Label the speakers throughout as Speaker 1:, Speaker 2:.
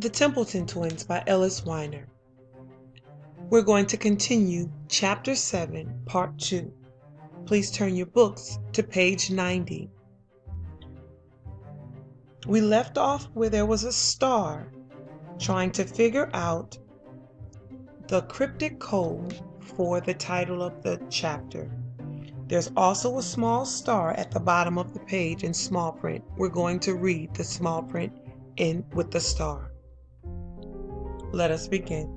Speaker 1: The Templeton Twins by Ellis, Weiner. We're going to continue Chapter 7, Part 2. Please turn your books to page 90. We left off where there was a star trying to figure out the cryptic code for the title of the chapter. There's also a small star at the bottom of the page in small print. We're going to read the small print in with the star. Let us begin.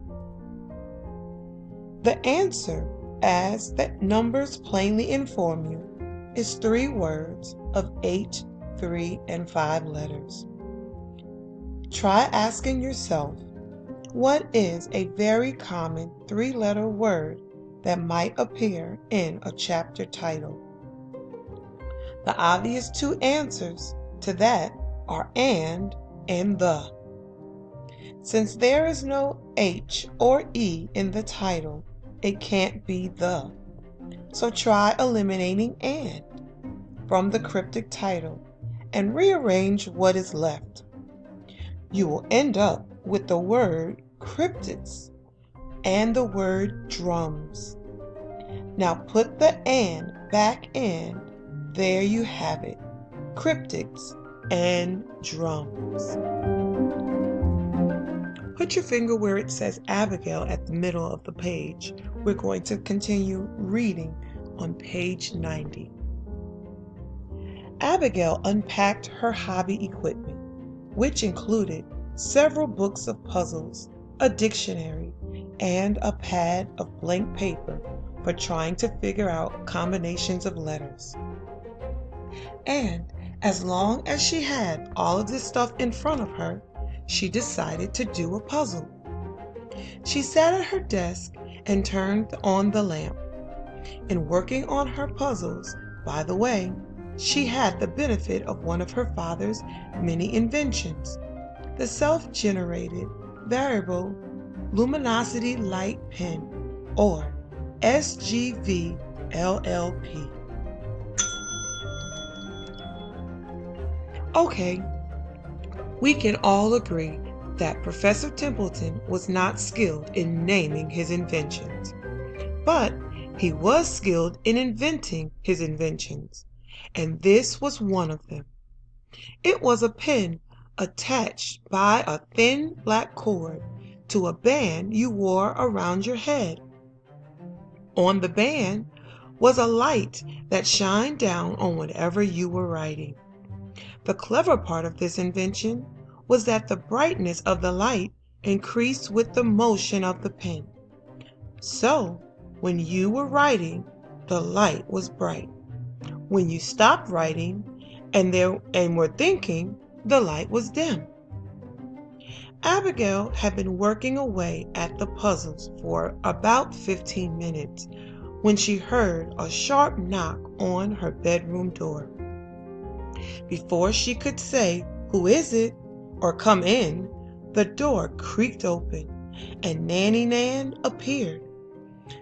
Speaker 1: The answer, as the numbers plainly inform you, is 3 words of 8, 3, and 5 letters. Try asking yourself, what is a very common 3-letter word that might appear in a chapter title? The obvious 2 answers to that are and the. Since there is no H or E in the title, it can't be the. So try eliminating and from the cryptic title and rearrange what is left. You will end up with the word cryptics and the word drums. Now put the and back in. There you have it, cryptics and drums. Put your finger where it says Abigail at the middle of the page. We're going to continue reading on page 90. Abigail unpacked her hobby equipment, which included several books of puzzles, a dictionary, and a pad of blank paper for trying to figure out combinations of letters. And as long as she had all of this stuff in front of her, she decided to do a puzzle. She sat at her desk and turned on the lamp. In working on her puzzles, by the way, she had the benefit of one of her father's many inventions, the self-generated variable luminosity light pen, or SGV LLP. Okay, we can all agree that Professor Templeton was not skilled in naming his inventions, but he was skilled in inventing his inventions, and this was one of them. It was a pen attached by a thin black cord to a band you wore around your head. On the band was a light that shined down on whatever you were writing. The clever part of this invention was that the brightness of the light increased with the motion of the pen. So, when you were writing, the light was bright. When you stopped writing and were thinking, the light was dim. Abigail had been working away at the puzzles for about 15 minutes when she heard a sharp knock on her bedroom door. Before she could say, "Who is it?" or "Come in," the door creaked open and Nanny Nan appeared.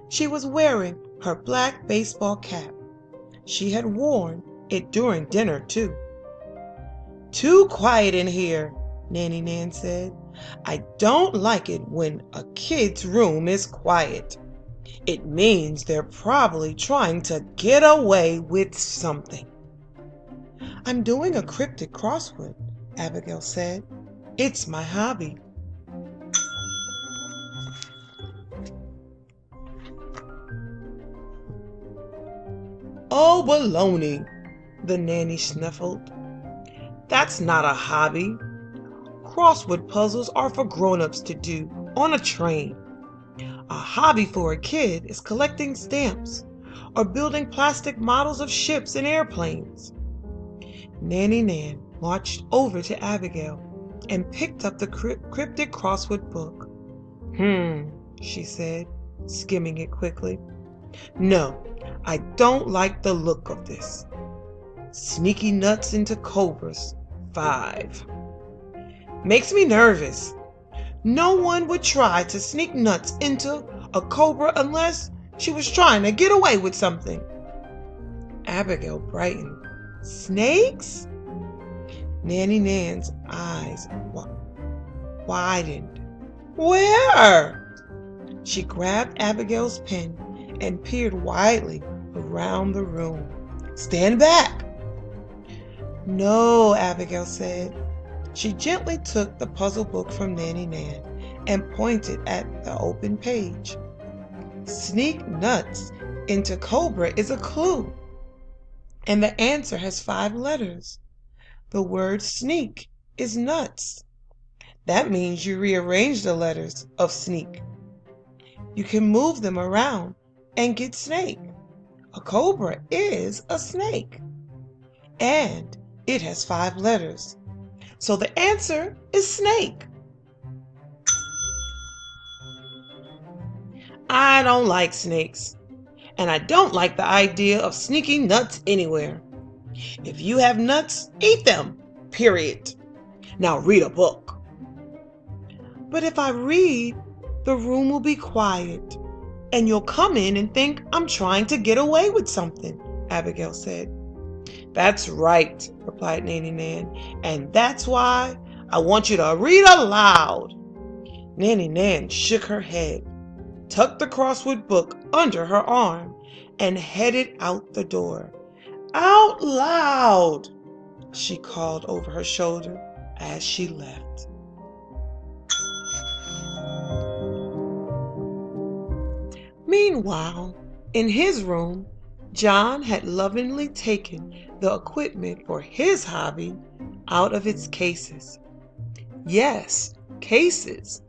Speaker 1: She was wearing her black baseball cap. She had worn it during dinner, too. "Too quiet in here," Nanny Nan said. "I don't like it when a kid's room is quiet. It means they're probably trying to get away with something." "I'm doing a cryptic crossword," Abigail said. "It's my hobby." "Oh, baloney," the nanny sniffled. "That's not a hobby. Crossword puzzles are for grown-ups to do on a train. A hobby for a kid is collecting stamps or building plastic models of ships and airplanes." Nanny Nan marched over to Abigail and picked up the cryptic crossword book. She said, skimming it quickly. "No, I don't like the look of this. Sneaky nuts into cobras, 5. Makes me nervous. No one would try to sneak nuts into a cobra unless she was trying to get away with something." Abigail brightened. "Snakes?" Nanny Nan's eyes widened. "Where?" She grabbed Abigail's pen and peered widely around the room. "Stand back." "No," Abigail said. She gently took the puzzle book from Nanny Nan and pointed at the open page. "Sneak nuts into cobra is a clue, and the answer has 5 letters. The word sneak is nuts. That means you rearrange the letters of sneak. You can move them around and get snake. A cobra is a snake, and it has 5 letters. So the answer is snake." "I don't like snakes, and I don't like the idea of sneaking nuts anywhere. If you have nuts, eat them, period. Now read a book." "But if I read, the room will be quiet, and you'll come in and think I'm trying to get away with something," Abigail said. "That's right," replied Nanny Nan, "and that's why I want you to read aloud." Nanny Nan shook her head, tucked the crossword book under her arm, and headed out the door. "Out loud!" she called over her shoulder as she left. Meanwhile, in his room, John had lovingly taken the equipment for his hobby out of its cases. Yes, cases.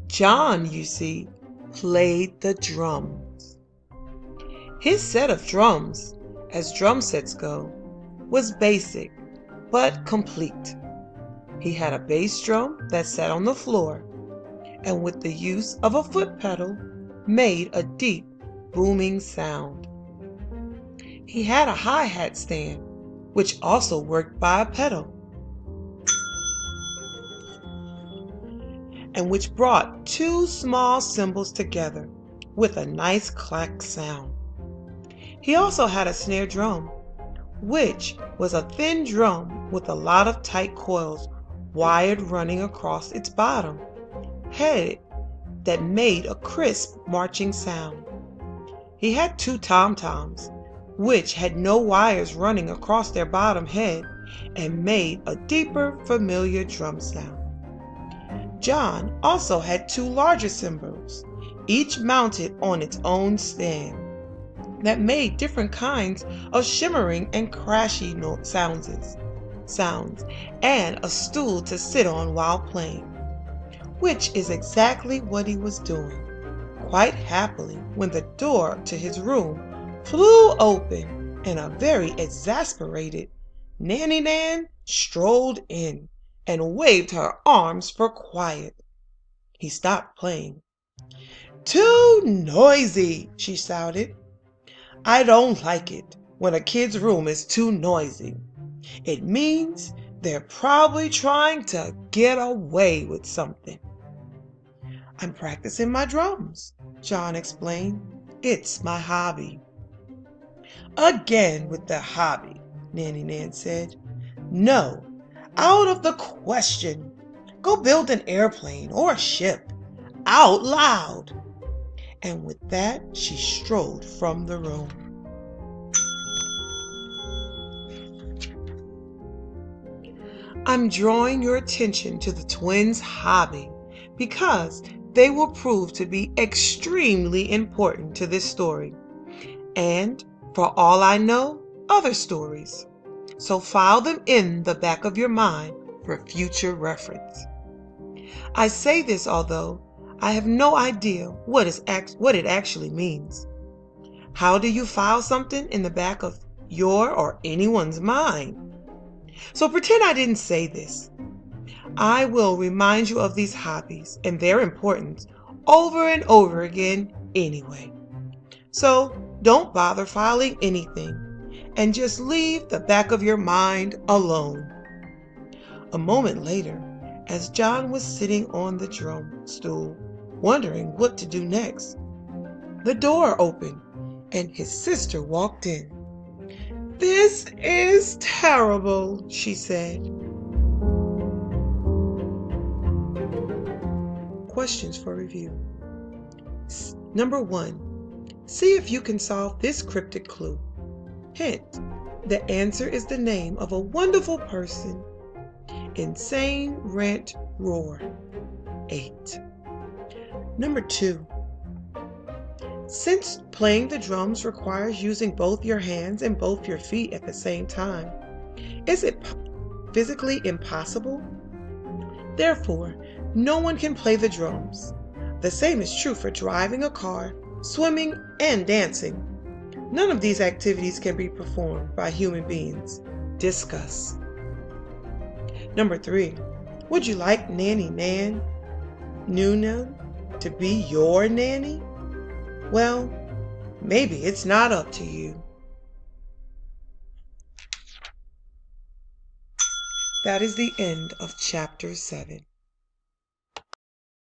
Speaker 1: John, you see, played the drums. His set of drums, as drum sets go, was basic but complete. He had a bass drum that sat on the floor, and with the use of a foot pedal, made a deep, booming sound. He had a hi-hat stand, which also worked by a pedal, and which brought 2 small cymbals together with a nice clack sound. He also had a snare drum, which was a thin drum with a lot of tight coils wired running across its bottom, headed that made a crisp marching sound. He had 2 tom-toms, which had no wires running across their bottom head and made a deeper, familiar drum sound. John also had 2 larger cymbals, each mounted on its own stand, that made different kinds of shimmering and crashy sounds, and a stool to sit on while playing, which is exactly what he was doing, quite happily, when the door to his room flew open and a very exasperated Nanny Nan strolled in and waved her arms for quiet. He stopped playing. "Too noisy!" she shouted. "I don't like it when a kid's room is too noisy. It means they're probably trying to get away with something." "I'm practicing my drums," John explained. "It's my hobby." "Again with the hobby," Nanny Nan said. "No, out of the question. Go build an airplane or a ship, out loud." And with that, she strolled from the room. I'm drawing your attention to the twins' hobby because they will prove to be extremely important to this story, and, for all I know, other stories. So file them in the back of your mind for future reference. I say this although I have no idea what it actually means. How do you file something in the back of your or anyone's mind? So pretend I didn't say this. I will remind you of these hobbies and their importance over and over again anyway. So don't bother filing anything and just leave the back of your mind alone. A moment later, as John was sitting on the drum stool, wondering what to do next, the door opened and his sister walked in. "This is terrible," she said. questions for review. Number 1, see if you can solve this cryptic clue. Hint, the answer is the name of a wonderful person. Insane Rant Roar 8. Number 2, since playing the drums requires using both your hands and both your feet at the same time, is it physically impossible? Therefore, no one can play the drums. The same is true for driving a car, swimming, and dancing. None of these activities can be performed by human beings. Discuss. Number 3, would you like Nanny Nuna to be your nanny? Well, maybe it's not up to you. That is the end of Chapter 7.